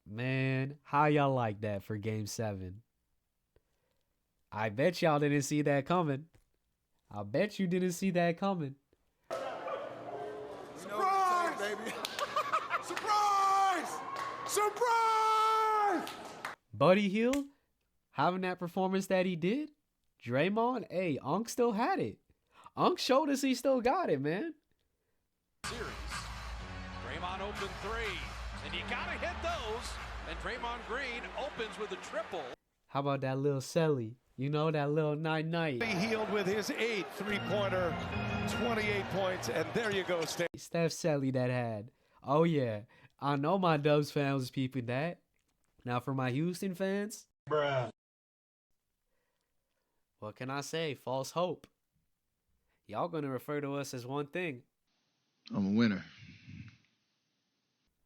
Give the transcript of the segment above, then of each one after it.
Man, how y'all like that for game 7? I bet y'all didn't see that coming. I bet you didn't see that coming. Surprise! Baby. Surprise! Surprise! Buddy Hield having that performance that he did. Draymond, hey, Unc still had it. Unc showed us he still got it, man. Series. Draymond open three. And you gotta hit those. And Draymond Green opens with a triple. How about that little Selly? You know, that little night-night. Hield with his 8th three-pointer, 28 points, and there you go, Steph. Steph Selly that had. Oh, yeah. I know my Dubs fans was peeping that. Now, for my Houston fans, Bruh. what can I say? False hope. Y'all gonna refer to us as one thing. I'm a winner.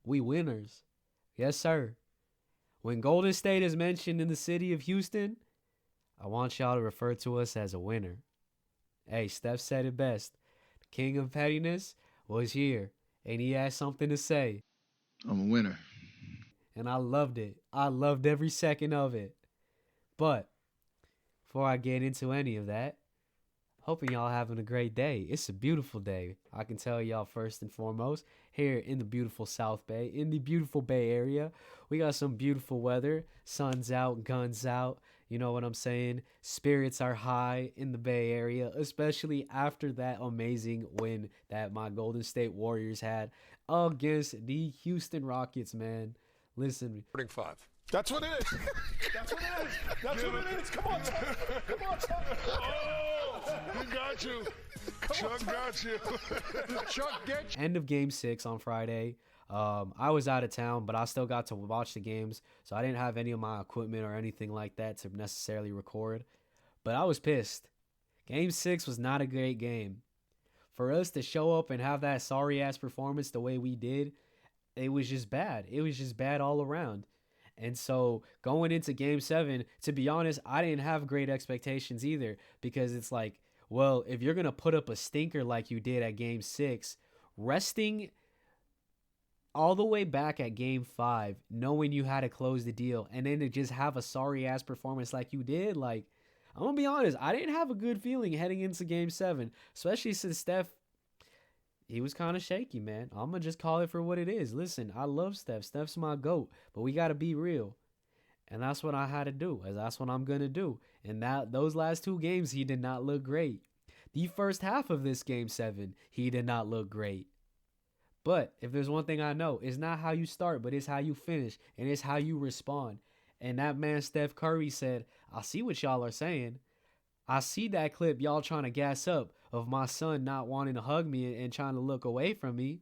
We winners. Yes, sir. When Golden State is mentioned in the city of Houston, I want y'all to refer to us as a winner. Hey, Steph said it best. The king of pettiness was here, and he had something to say. I'm a winner. And I loved it. I loved every second of it. But before I get into any of that, hoping y'all having a great day. It's a beautiful day. I can tell y'all first and foremost, here in the beautiful South Bay, in the beautiful Bay Area, we got some beautiful weather. Sun's out, guns out. You know what I'm saying? Spirits are high in the Bay Area, especially after that amazing win that my Golden State Warriors had against the Houston Rockets, man. Listen. 5. That's what it is. That's what it is. That's what it is. Come on, Chuck. Come on, Chuck. Oh, he got you. Chuck got you. Chuck get you. End of game 6 on Friday. I was out of town, but I still got to watch the games, so I didn't have any of my equipment or anything like that to necessarily record. But I was pissed. Game 6 was not a great game. For us to show up and have that sorry-ass performance the way we did, it was just bad. It was just bad all around. And so going into game 7, to be honest, I didn't have great expectations either, because it's like, well, if you're going to put up a stinker like you did at game 6, resting all the way back at game 5, knowing you had to close the deal, and then to just have a sorry ass performance like you did, like, I'm going to be honest, I didn't have a good feeling heading into game 7, especially since Steph, he was kind of shaky, man. I'm going to just call it for what it is. Listen, I love Steph. Steph's my GOAT, but we got to be real. And that's what I had to do. That's what I'm going to do. And those last 2 games, he did not look great. The first half of this game 7, he did not look great. But if there's one thing I know, it's not how you start, but it's how you finish. And it's how you respond. And that man, Steph Curry, said, I see what y'all are saying. I see that clip y'all trying to gas up of my son not wanting to hug me and trying to look away from me.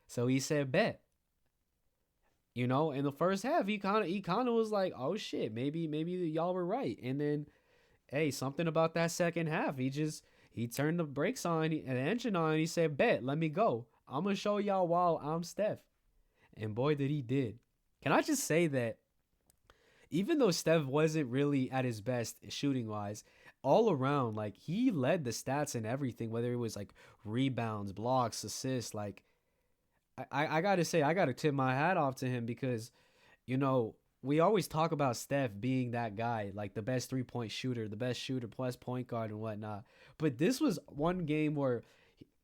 So he said, bet. You know, in the first half, he kind of was like, oh shit, maybe y'all were right. And then, hey, something about that second half, he turned the brakes on and the engine on, and he said, bet, let me go. I'm gonna show y'all while I'm Steph. And boy, did he did. Can I just say that even though Steph wasn't really at his best shooting wise, all around, like, he led the stats and everything, whether it was like rebounds, blocks, assists. Like, I gotta say, I gotta tip my hat off to him, because, you know, we always talk about Steph being that guy, like the best 3-point shooter, the best shooter plus point guard and whatnot. But this was one game where,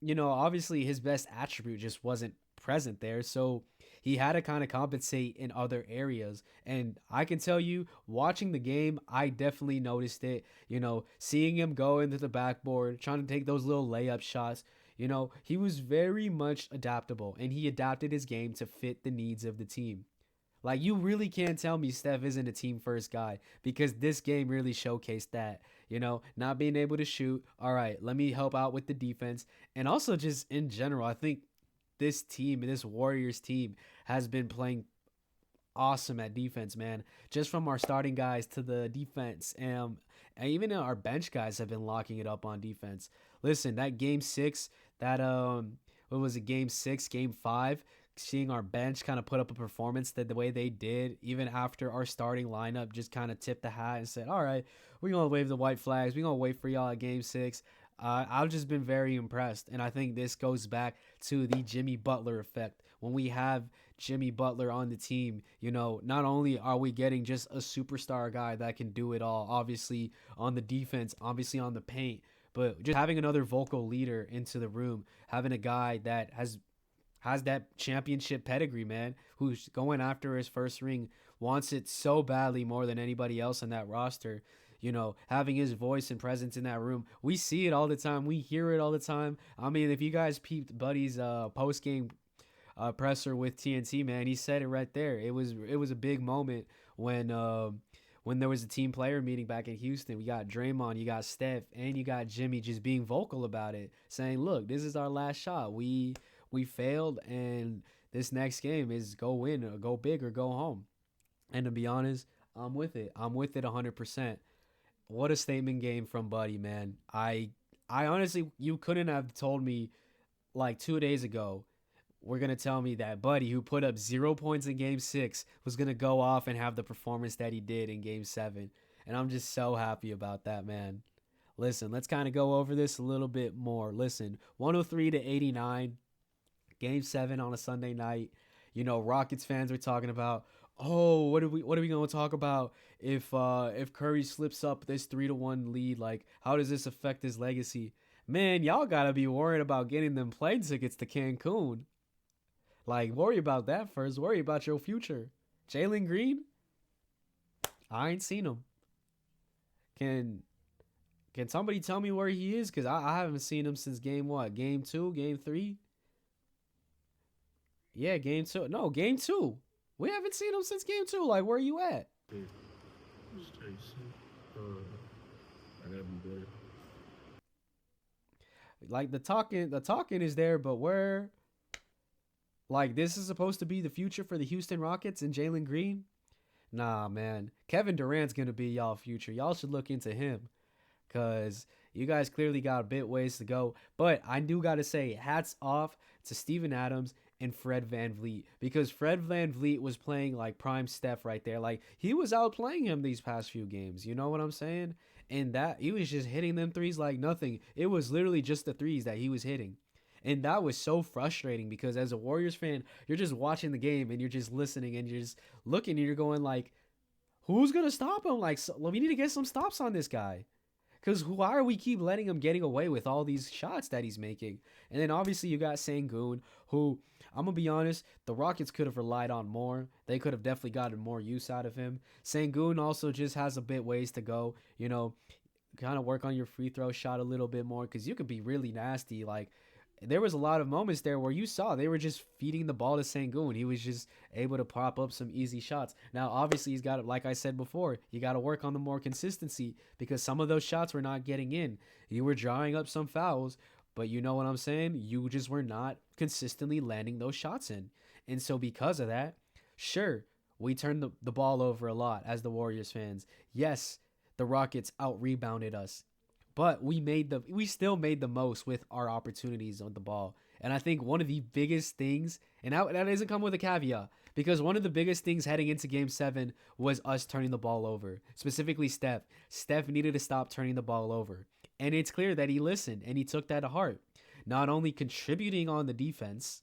you know, obviously his best attribute just wasn't present there. So he had to kind of compensate in other areas. And I can tell you, watching the game, I definitely noticed it. You know, seeing him go into the backboard, trying to take those little layup shots. You know, he was very much adaptable, and he adapted his game to fit the needs of the team. Like, you really can't tell me Steph isn't a team first guy, because this game really showcased that. You know, not being able to shoot. All right, let me help out with the defense. And also just in general, I think this team, this Warriors team, has been playing awesome at defense, man. Just from our starting guys to the defense. And even our bench guys have been locking it up on defense. Listen, that game 6, what was it, game 6, game 5, seeing our bench kind of put up a performance that the way they did, even after our starting lineup just kind of tipped the hat and said, all right, we're going to wave the white flags. We're going to wait for y'all at game 6. I've just been very impressed, and I think this goes back to the Jimmy Butler effect. When we have Jimmy Butler on the team, not only are we getting just a superstar guy that can do it all, obviously on the defense, obviously on the paint, but just having another vocal leader into the room, having a guy that has that championship pedigree, man, who's going after his first ring, wants it so badly more than anybody else on that roster. Having his voice and presence in that room. We see it all the time. We hear it all the time. I mean, if you guys peeped Buddy's post-game presser with TNT, man, he said it right there. It was a big moment when there was a team player meeting back in Houston. We got Draymond, you got Steph, and you got Jimmy just being vocal about it, saying, look, this is our last shot. We failed, and this next game is go win or go big or go home. And to be honest, I'm with it. I'm with it 100%. What a statement game from Buddy, man. I honestly, you couldn't have told me like 2 days ago, we're going to tell me that Buddy, who put up 0 points in game 6, was going to go off and have the performance that he did in game 7. And I'm just so happy about that, man. Listen, let's kind of go over this a little bit more. Listen, 103-89, game 7 on a Sunday night. Rockets fans were talking about, oh, what are we going to talk about if Curry slips up this 3-1 lead? Like, how does this affect his legacy? Man, y'all got to be worried about getting them plane tickets to Cancun. Like, worry about that first. Worry about your future. Jalen Green? I ain't seen him. Can somebody tell me where he is? Because I haven't seen him since game 2, game 3? Yeah, game 2. No, game 2. We haven't seen him since game 2. Like, where are you at? I gotta be better. Like, the talking is there, but where? Like, this is supposed to be the future for the Houston Rockets and Jalen Green? Nah, man. Kevin Durant's gonna be y'all future. Y'all should look into him, because you guys clearly got a bit ways to go. But I do gotta say, hats off to Steven Adams and Fred VanVleet, because Fred VanVleet was playing like prime Steph right there. Like, he was outplaying him these past few games. You know what I'm saying? And that he was just hitting them threes like nothing. It was literally just the threes that he was hitting. And that was so frustrating, because as a Warriors fan, you're just watching the game and you're just listening and you're just looking and you're going like, who's going to stop him? Like, we need to get some stops on this guy. Because why are we keep letting him getting away with all these shots that he's making? And then obviously you got Sengun, who, I'm going to be honest, the Rockets could have relied on more. They could have definitely gotten more use out of him. Sengun also just has a bit ways to go, kind of work on your free throw shot a little bit more, because you could be really nasty. Like, there was a lot of moments there where you saw they were just feeding the ball to Sengun. He was just able to pop up some easy shots. Now, obviously, he's got to, like I said before, you got to work on the more consistency, because some of those shots were not getting in. You were drawing up some fouls, but you know what I'm saying? You just were not consistently landing those shots in. And so because of that, sure, we turned the ball over a lot as the Warriors fans. Yes, the Rockets out-rebounded us. But we still made the most with our opportunities on the ball. And I think one of the biggest things, and that doesn't come with a caveat, because one of the biggest things heading into Game 7 was us turning the ball over. Specifically Steph. Steph needed to stop turning the ball over. And it's clear that he listened and he took that to heart. Not only contributing on the defense,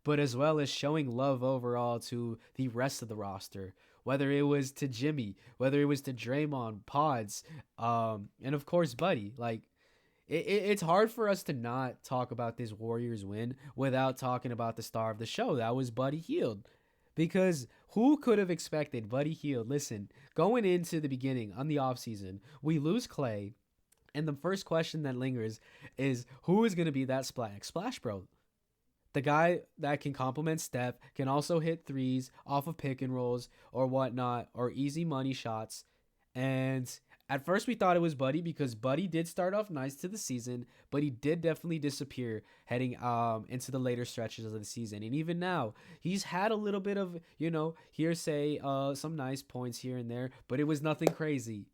but as well as showing love overall to the rest of the roster. Whether it was to Jimmy, whether it was to Draymond, Pods, and of course Buddy. Like, it's hard for us to not talk about this Warriors win without talking about the star of the show. That was Buddy Hield. Because who could have expected Buddy Hield? Listen, going into the beginning on the offseason, we lose Klay, and the first question that lingers is, who is going to be that splash bro? The guy that can complement Steph, can also hit threes off of pick and rolls or whatnot, or easy money shots. And at first we thought it was Buddy, because Buddy did start off nice to the season, but he did definitely disappear heading into the later stretches of the season. And even now, he's had a little bit of, hearsay, some nice points here and there, but it was nothing crazy.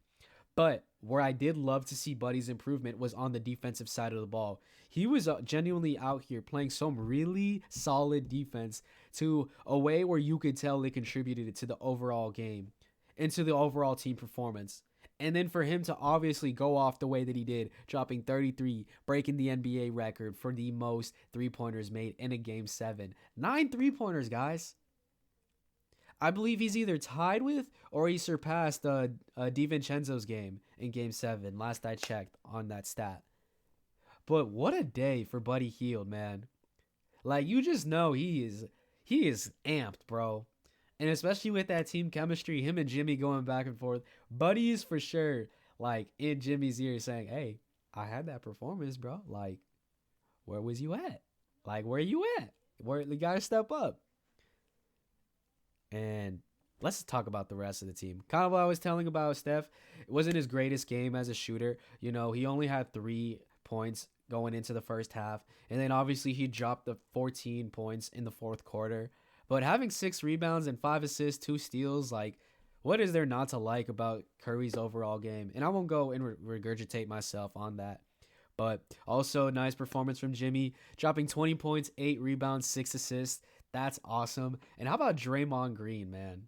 But where I did love to see Buddy's improvement was on the defensive side of the ball. He was genuinely out here playing some really solid defense to a way where you could tell it contributed to the overall game and to the overall team performance. And then for him to obviously go off the way that he did, dropping 33, breaking the NBA record for the most three-pointers made in a Game 7. 9 three-pointers, guys. I believe he's either tied with or he surpassed DiVincenzo's game in Game 7, last I checked on that stat. But what a day for Buddy Hield, man. Like, you just know he is amped, bro. And especially with that team chemistry, him and Jimmy going back and forth, Buddy is for sure, like, in Jimmy's ear saying, hey, I had that performance, bro. Like, where was you at? Like, where you at? Where you got to step up. And let's talk about the rest of the team. Kind of what I was telling about Steph. It wasn't his greatest game as a shooter. You know, he only had 3 points going into the first half. And then obviously he dropped the 14 points in the fourth quarter. But having 6 rebounds and 5 assists, 2 steals, like, what is there not to like about Curry's overall game? And I won't go and regurgitate myself on that. But also a nice performance from Jimmy, dropping 20 points, 8 rebounds, 6 assists. That's awesome. And how about Draymond Green, man?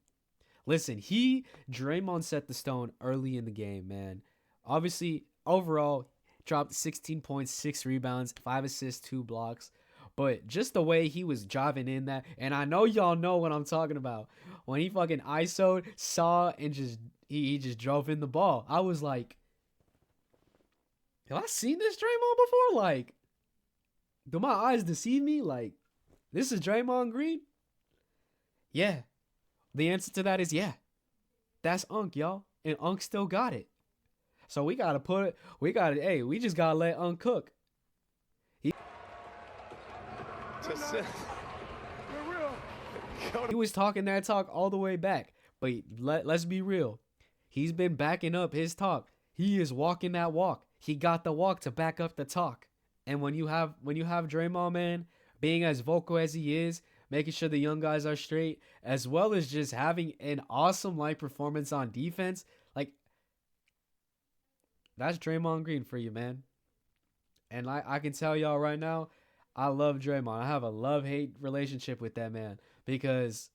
Listen, Draymond set the stone early in the game, man. Obviously, overall, dropped 16 points, 6 rebounds, 5 assists, 2 blocks. But just the way he was driving in that, and I know y'all know what I'm talking about. When he fucking ISO'd, saw, and he just drove in the ball. I was like, have I seen this Draymond before? Like, do my eyes deceive me? Like, this is Draymond Green? Yeah. The answer to that is yeah. That's Unc, y'all. And Unc still got it. So we just gotta let Unc cook. He was talking that talk all the way back. But let's be real. He's been backing up his talk. He is walking that walk. He got the walk to back up the talk. And when you have Draymond, man, being as vocal as he is, making sure the young guys are straight, as well as just having an awesome performance on defense, like, that's Draymond Green for you, man. And I can tell y'all right now, I love Draymond. I have a love-hate relationship with that man because,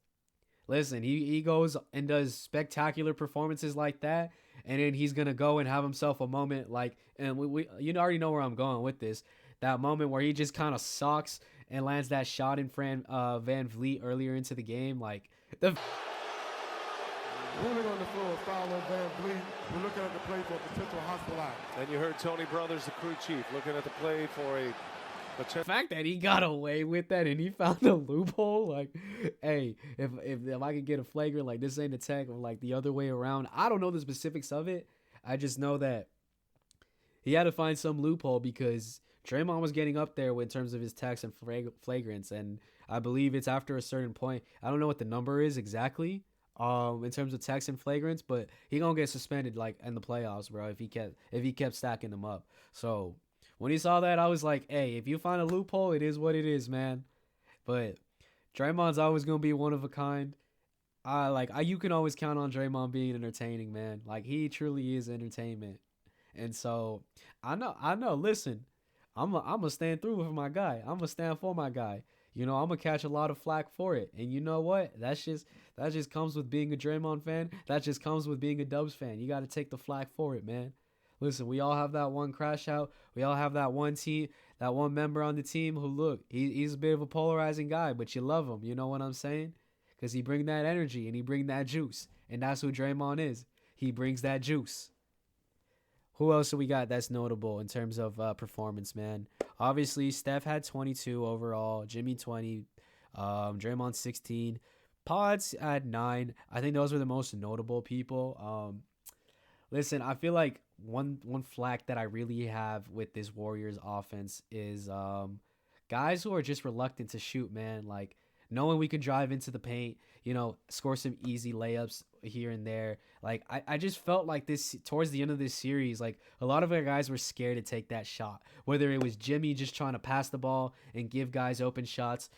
listen, he goes and does spectacular performances like that, and then he's going to go and have himself a moment like, and you already know where I'm going with this, that moment where he just kind of sucks and lands that shot in Van Vliet earlier into the game. Like, ruling on the floor, foul on Van Vliet. We're looking at the play for a potential hospital out. And you heard Tony Brothers, the crew chief, looking at the play for a the fact that he got away with that and he found a loophole, like, hey, if I could get a flagrant, like, this ain't a tech, or like the other way around. I don't know the specifics of it. I just know that he had to find some loophole because Draymond was getting up there in terms of his techs and flagrants, and I believe it's after a certain point. I don't know what the number is exactly in terms of techs and flagrants, but he gonna get suspended like in the playoffs, bro, if he kept stacking them up. So when he saw that, I was like, hey, if you find a loophole, it is what it is, man. But Draymond's always gonna be one of a kind. You can always count on Draymond being entertaining, man. Like, he truly is entertainment. And so I know. Listen, I'm gonna stand through for my guy. I'm gonna stand for my guy. You know, I'm gonna catch a lot of flack for it. And you know what? That just comes with being a Draymond fan. That just comes with being a Dubs fan. You got to take the flack for it, man. Listen, we all have that one crash out. We all have that one member on the team who, look, he's a bit of a polarizing guy, but you love him. You know what I'm saying? Because he bring that energy and he bring that juice. And that's who Draymond is. He brings that juice. Who else do we got that's notable in terms of performance, man? Obviously, Steph had 22 overall, Jimmy 20, Draymond 16, Pods had 9. I think those were the most notable people. Listen, I feel like one flack that I really have with this Warriors offense is guys who are just reluctant to shoot, man. Like, knowing we can drive into the paint, you know, score some easy layups here and there. Like, I just felt like this towards the end of this series, like, a lot of our guys were scared to take that shot. Whether it was Jimmy just trying to pass the ball and give guys open shots,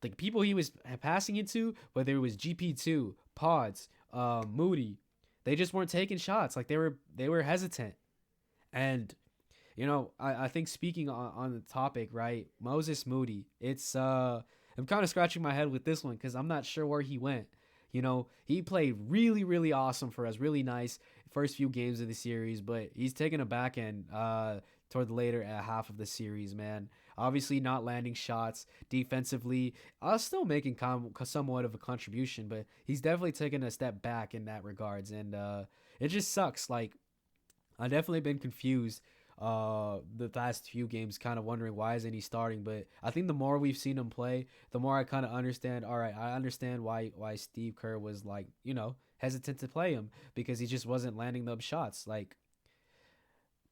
the people he was passing it to, whether it was GP2, Pods, Moody, they just weren't taking shots. Like, they were hesitant. And, you know, I think speaking on the topic, right, Moses Moody, it's I'm kind of scratching my head with this one because I'm not sure where he went. You know, he played really, really awesome for us, really nice first few games of the series, but he's taking a back end toward the later half of the series, man. Obviously, not landing shots defensively. Still making somewhat of a contribution, but he's definitely taken a step back in that regards, and it just sucks. Like, I've definitely been confused the last few games, kind of wondering why isn't he starting. But I think the more we've seen him play, the more I kind of understand. All right, I understand why Steve Kerr was like, hesitant to play him, because he just wasn't landing those shots. Like,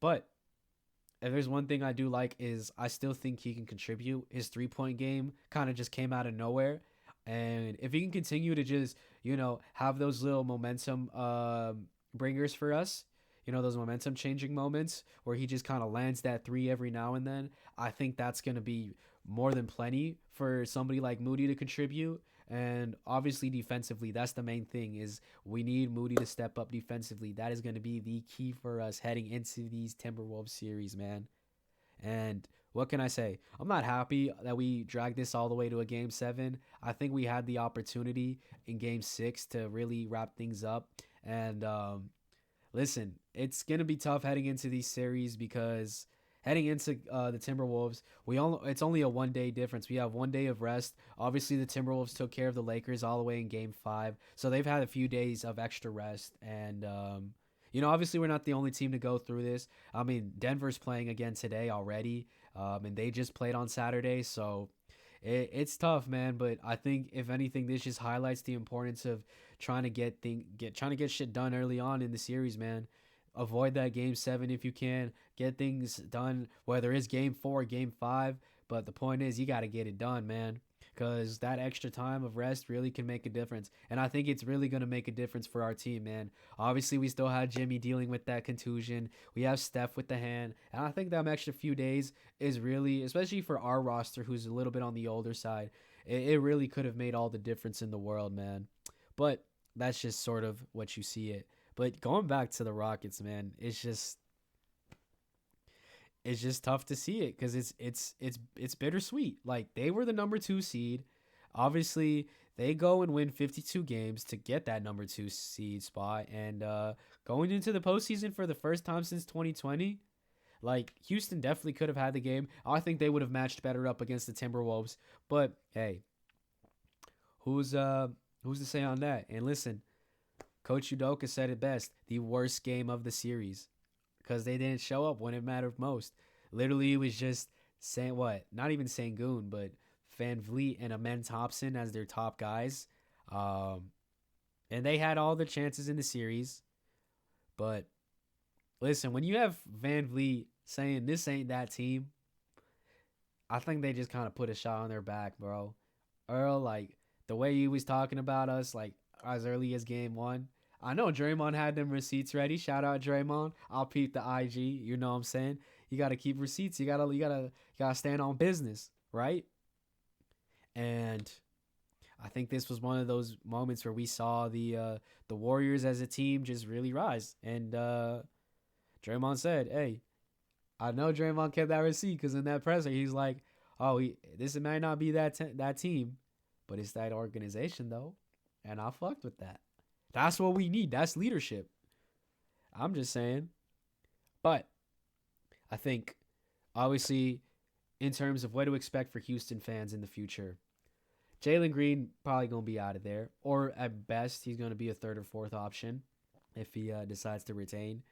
but if there's one thing I do like, is I still think he can contribute. His 3-point game kind of just came out of nowhere. And if he can continue to just, have those little momentum bringers for us, those momentum changing moments where he just kind of lands that three every now and then, I think that's going to be more than plenty for somebody like Moody to contribute. And obviously defensively, that's the main thing, is we need Moody to step up defensively. That is going to be the key for us heading into these Timberwolves series, man. And what can I say? I'm not happy that we dragged this all the way to a Game 7. I think we had the opportunity in Game 6 to really wrap things up. And listen, it's going to be tough heading into these series, because heading into the Timberwolves, it's only a 1-day difference. We have 1 day of rest. Obviously, the Timberwolves took care of the Lakers all the way in Game 5, so they've had a few days of extra rest. And obviously, we're not the only team to go through this. I mean, Denver's playing again today already, and they just played on Saturday, so it's tough, man. But I think if anything, this just highlights the importance of trying to get shit done early on in the series, man. Avoid that Game 7 if you can. Get things done, whether it's Game 4 or Game 5. But the point is, you got to get it done, man, because that extra time of rest really can make a difference. And I think it's really going to make a difference for our team, man. Obviously, we still have Jimmy dealing with that contusion. We have Steph with the hand. And I think that extra few days is really, especially for our roster, who's a little bit on the older side, it really could have made all the difference in the world, man. But that's just sort of what you see it. But going back to the Rockets, man, it's just tough to see it, because it's bittersweet. Like, they were the number 2 seed. Obviously, they go and win 52 games to get that number 2 seed spot, and going into the postseason for the first time since 2020, like, Houston definitely could have had the game. I think they would have matched better up against the Timberwolves. But hey, who's to say on that? And listen, Coach Udoka said it best: the worst game of the series, because they didn't show up when it mattered most. Literally, it was just not even Sengun, but Van Vliet and Amen Thompson as their top guys. And they had all the chances in the series. But listen, when you have Van Vliet saying this ain't that team, I think they just kind of put a shot on their back, bro. Earl, like, the way he was talking about us, like, as early as Game 1. I know Draymond had them receipts ready. Shout out Draymond. I'll peep the IG. You know what I'm saying? You got to keep receipts. You gotta stand on business, right? And I think this was one of those moments where we saw the Warriors as a team just really rise. And Draymond said, "Hey, I know Draymond kept that receipt, because in that presser he's like, oh, this might not be that team, but it's that organization though." And I fucked with that. That's what we need. That's leadership. I'm just saying. But I think, obviously, in terms of what to expect for Houston fans in the future, Jalen Green probably going to be out of there. Or at best, he's going to be a 3rd or 4th option if he decides to retain.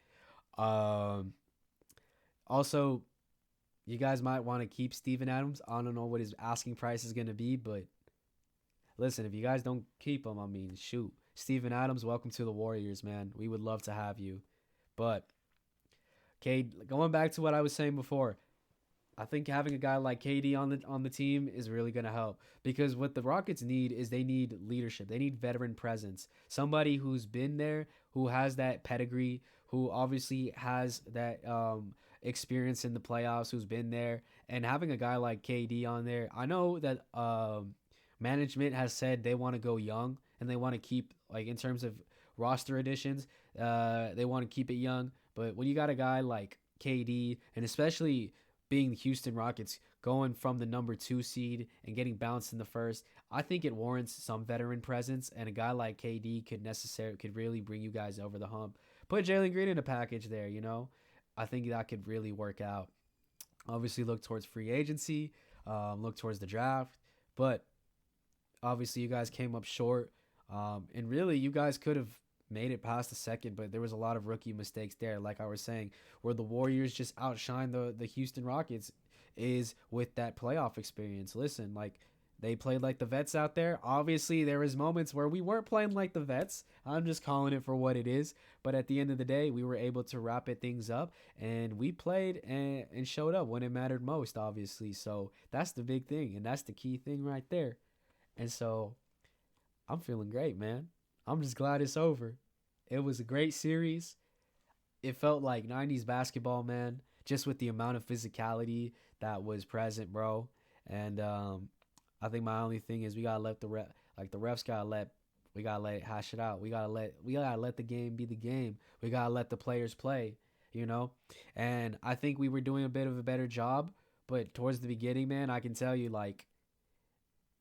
Also, you guys might want to keep Steven Adams. I don't know what his asking price is going to be, but listen, if you guys don't keep him, I mean, shoot. Steven Adams, welcome to the Warriors, man. We would love to have you. But, okay, going back to what I was saying before, I think having a guy like KD on the team is really going to help, because what the Rockets need is they need leadership. They need veteran presence. Somebody who's been there, who has that pedigree, who obviously has that experience in the playoffs, who's been there. And having a guy like KD on there, I know that management has said they want to go young, and they want to keep, like, in terms of roster additions, they want to keep it young. But when you got a guy like KD, and especially being the Houston Rockets, going from the number 2 seed and getting bounced in the first, I think it warrants some veteran presence, and a guy like KD could really bring you guys over the hump. Put Jalen Green in a package there, you know. I think that could really work out. Obviously, look towards free agency, look towards the draft, but obviously you guys came up short, and really you guys could have made it past the second, but there was a lot of rookie mistakes there, like I was saying, where the Warriors just outshine the Houston Rockets is with that playoff experience. Listen, like, they played like the vets out there. Obviously, there was moments where we weren't playing like the vets. I'm just calling it for what it is. But at the end of the day, we were able to wrap it things up, and we played and showed up when it mattered most, obviously. So that's the big thing, and that's the key thing right there. And so I'm feeling great, man. I'm just glad it's over. It was a great series. It felt like 90s basketball, man, just with the amount of physicality that was present, bro. And I think my only thing is we gotta let the refs we gotta let it hash it out. We gotta let the game be the game. We gotta let the players play, you know. And I think we were doing a bit of a better job, but towards the beginning, man, I can tell you, like,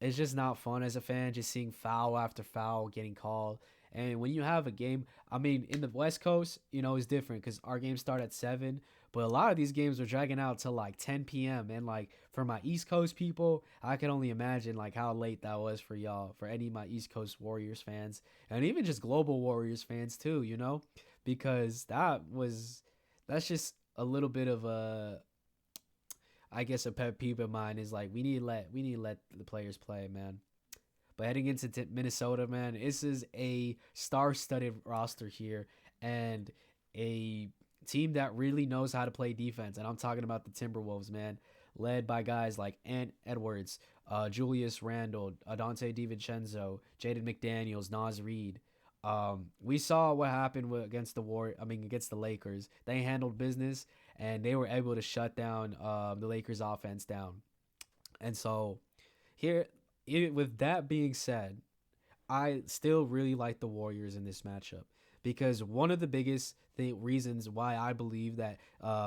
it's just not fun as a fan just seeing foul after foul getting called. And when you have a game, I mean, in the West Coast, you know, it's different because our games start at 7. But a lot of these games are dragging out till like 10 p.m. And like for my East Coast people, I can only imagine like how late that was for y'all, for any of my East Coast Warriors fans, and even just global Warriors fans too, you know, because that's just a little bit of I guess a pet peeve of mine is like we need to let the players play, man. But heading into Minnesota, man, this is a star-studded roster here and a team that really knows how to play defense. And I'm talking about the Timberwolves, man, led by guys like Ant Edwards, Julius Randle, Dante DiVincenzo, Jaden McDaniels, Naz Reid. We saw what happened against the Lakers. They handled business and they were able to shut down the Lakers offense down. And so with that being said, I still really like the Warriors in this matchup because one of the biggest reasons why I believe that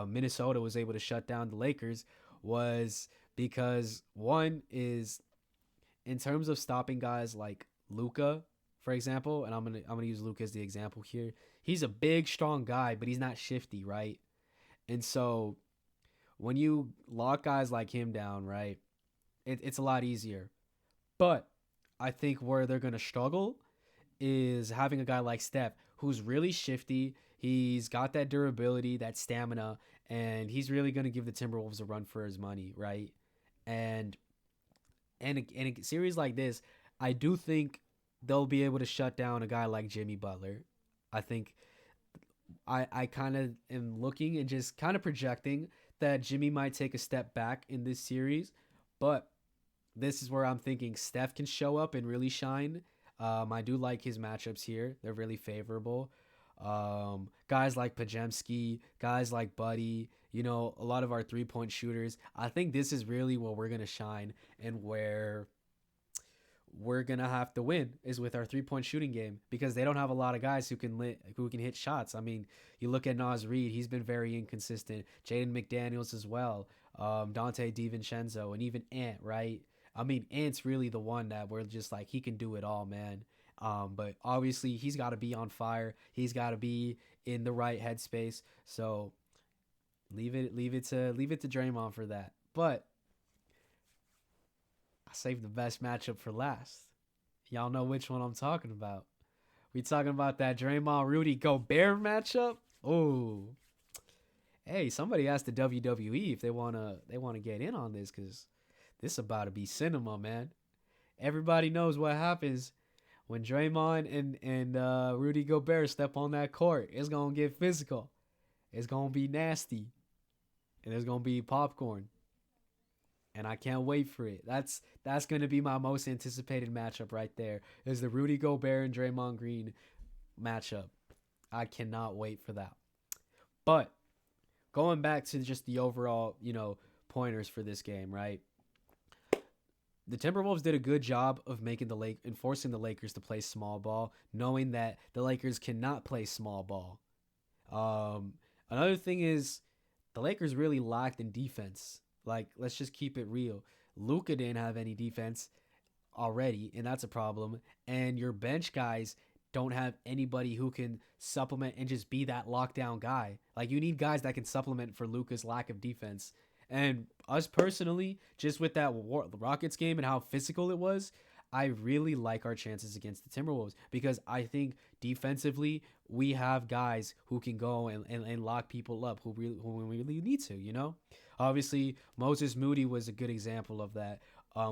Minnesota was able to shut down the Lakers was because one is in terms of stopping guys like Luka, for example, and I'm gonna use Luka as the example here. He's a big, strong guy, but he's not shifty, right? And so when you lock guys like him down, right, it's a lot easier. But I think where they're going to struggle is having a guy like Steph who's really shifty. He's got that durability, that stamina, and he's really going to give the Timberwolves a run for his money, right? And in a series like this, I do think they'll be able to shut down a guy like Jimmy Butler. I think I kind of am looking and just kind of projecting that Jimmy might take a step back in this series, but this is where I'm thinking Steph can show up and really shine. I do like his matchups here. They're really favorable. Guys like Pajemski, guys like Buddy, you know, a lot of our three-point shooters. I think this is really where we're going to shine and where we're going to have to win is with our three-point shooting game because they don't have a lot of guys who can hit shots. I mean, you look at Naz Reid, he's been very inconsistent. Jaden McDaniels as well. Dante DiVincenzo and even Ant, right? I mean, Ant's really the one that we're just like, he can do it all, man. But obviously he's got to be on fire. He's got to be in the right headspace. So leave it to Draymond for that. But I saved the best matchup for last. Y'all know which one I'm talking about. We talking about that Draymond Rudy Gobert matchup. Oh, hey, somebody asked the WWE if they wanna get in on this because this is about to be cinema, man. Everybody knows what happens when Draymond and Rudy Gobert step on that court. It's gonna get physical. It's gonna be nasty, and there's gonna be popcorn. And I can't wait for it. That's gonna be my most anticipated matchup right there. Is the Rudy Gobert and Draymond Green matchup. I cannot wait for that. But going back to just the overall, you know, pointers for this game, right? The Timberwolves did a good job of enforcing the Lakers to play small ball, knowing that the Lakers cannot play small ball. Another thing is the Lakers really lacked in defense. Like, let's just keep it real. Luka didn't have any defense already, and that's a problem. And your bench guys don't have anybody who can supplement and just be that lockdown guy. Like, you need guys that can supplement for Luka's lack of defense. And us personally, just with that Rockets game and how physical it was, I really like our chances against the Timberwolves because I think defensively we have guys who can go and lock people up who we really need to, you know? Obviously, Moses Moody was a good example of that.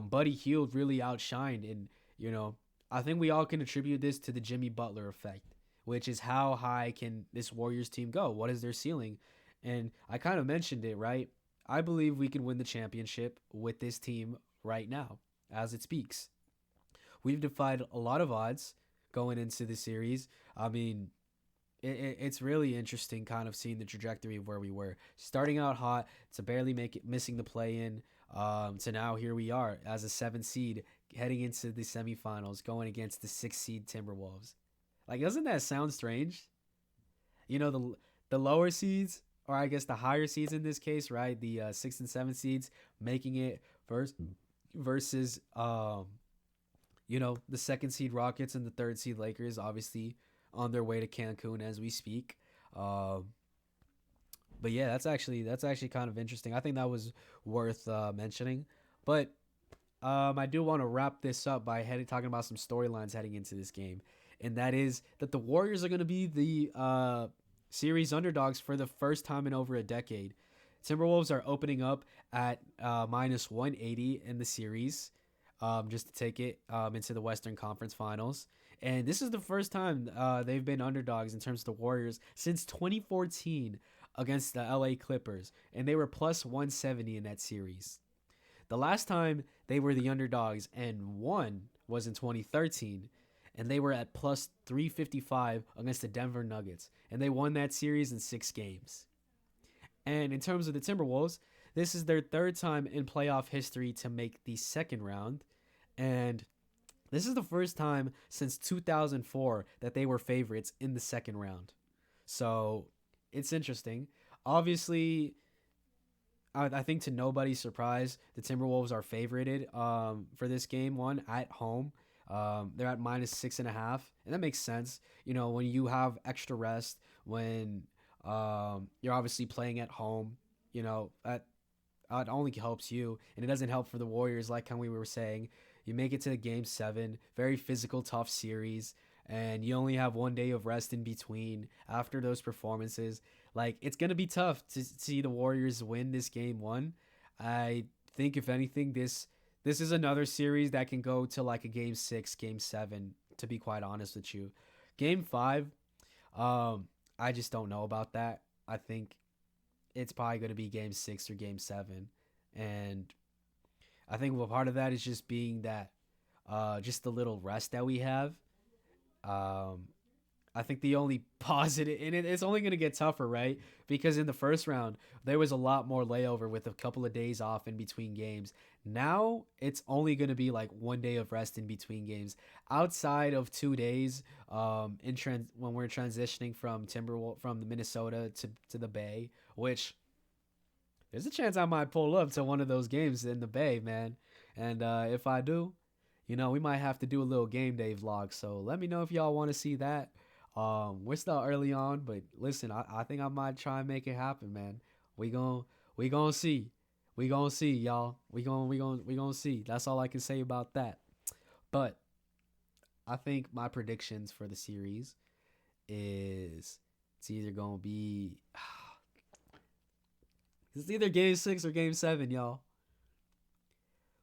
Buddy Hield really outshined, and, you know, I think we all can attribute this to the Jimmy Butler effect, which is how high can this Warriors team go? What is their ceiling? And I kind of mentioned it, right? I believe we can win the championship with this team right now as it speaks. We've defied a lot of odds going into the series. I mean, it's really interesting kind of seeing the trajectory of where we were. Starting out hot to barely missing the play-in, to now here we are as a 7th seed heading into the semifinals going against the 6th seed Timberwolves. Like, doesn't that sound strange? You know, the lower seeds, or I guess the higher seeds in this case, right? The 6th and 7th seeds making it first versus you know, the 2nd seed Rockets and the 3rd seed Lakers, obviously on their way to Cancun as we speak. But yeah, that's actually kind of interesting. I think that was worth mentioning. But I do want to wrap this up by talking about some storylines heading into this game, and that is that the Warriors are going to be the series underdogs for the first time in over a decade. Timberwolves are opening up at minus 180 in the series. Just to take it into the Western Conference Finals. And this is the first time they've been underdogs in terms of the Warriors since 2014 against the LA Clippers. And they were plus 170 in that series. The last time they were the underdogs and won was in 2013. And they were at plus 355 against the Denver Nuggets. And they won that series in 6 games. And in terms of the Timberwolves, this is their 3rd time in playoff history to make the 2nd round. And this is the first time since 2004 that they were favorites in the 2nd round. So it's interesting. Obviously, I think to nobody's surprise, the Timberwolves are favorited for this game one at home. They're at minus 6.5. And that makes sense. You know, when you have extra rest, when you're obviously playing at home, you know, it only helps you, and it doesn't help for the Warriors. Like how we were saying, you make it to Game 7, very physical, tough series, and you only have 1 day of rest in between after those performances. Like, it's gonna be tough to see the Warriors win this Game 1. I think if anything, this is another series that can go to like a Game 6, Game 7. To be quite honest with you, Game 5, I just don't know about that. I think it's probably going to be Game 6 or Game 7. And I think part of that is just being that just the little rest that we have. I think the only positive, and it's only going to get tougher, right? Because in the first round, there was a lot more layover with a couple of days off in between games. Now, it's only going to be like 1 day of rest in between games. Outside of 2 days, when we're transitioning from the Minnesota to the Bay, which there's a chance I might pull up to one of those games in the Bay, man. And if I do, you know, we might have to do a little game day vlog. So let me know if y'all want to see that. We're still early on, but listen, I think I might try and make it happen, man. We gonna see. We gonna see, y'all. We gonna see. That's all I can say about that. But I think my predictions for the series is it's either gonna be it's either Game 6 or Game 7, y'all.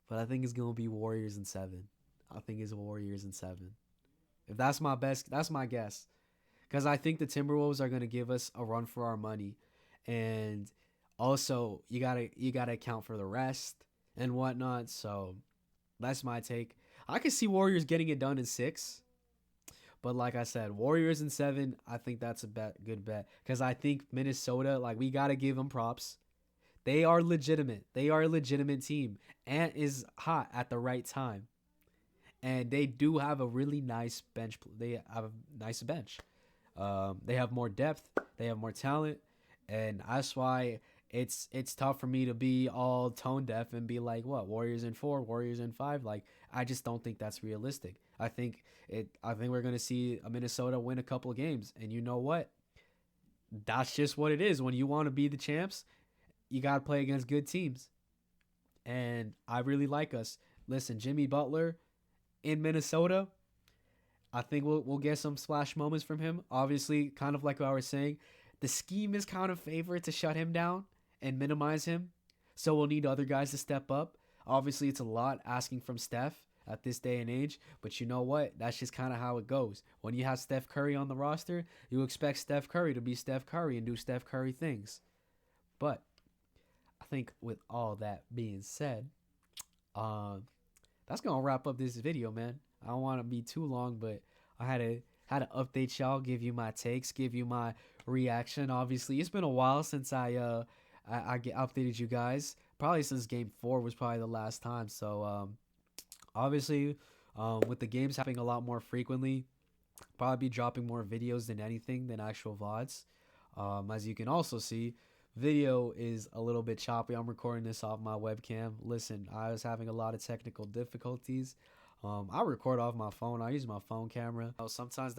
But I think it's gonna be Warriors in 7. I think it's Warriors in 7. If that's my best, that's my guess. Because I think the Timberwolves are going to give us a run for our money. And also, you gotta account for the rest and whatnot. So that's my take. I could see Warriors getting it done in 6. But like I said, Warriors in 7, I think that's a good bet. Because I think Minnesota, like, we got to give them props. They are legitimate. They are a legitimate team. Ant is hot at the right time. And they do have a really nice bench. They have a nice bench. They have more depth. They have more talent. And that's why it's tough for me to be all tone deaf and be like, what, Warriors in 4, Warriors in 5. Like, I just don't think that's realistic. I think we're gonna see a Minnesota win a couple of games, and you know what? That's just what it is. When you want to be the champs, you gotta play against good teams. And I really like us. Listen, Jimmy Butler in Minnesota, I think we'll get some splash moments from him. Obviously, kind of like what I was saying, the scheme is kind of favored to shut him down and minimize him. So we'll need other guys to step up. Obviously, it's a lot asking from Steph at this day and age, but you know what? That's just kind of how it goes. When you have Steph Curry on the roster, you expect Steph Curry to be Steph Curry and do Steph Curry things. But I think with all that being said, that's gonna wrap up this video, man. I don't want to be too long, but I had to update y'all, give you my takes, give you my reaction. Obviously, it's been a while since I updated you guys. Probably since Game 4 was probably the last time. So obviously, with the games happening a lot more frequently, probably be dropping more videos than anything than actual VODs. As you can also see, video is a little bit choppy. I'm recording this off my webcam. Listen, I was having a lot of technical difficulties. I record off my phone. I use my phone camera. Sometimes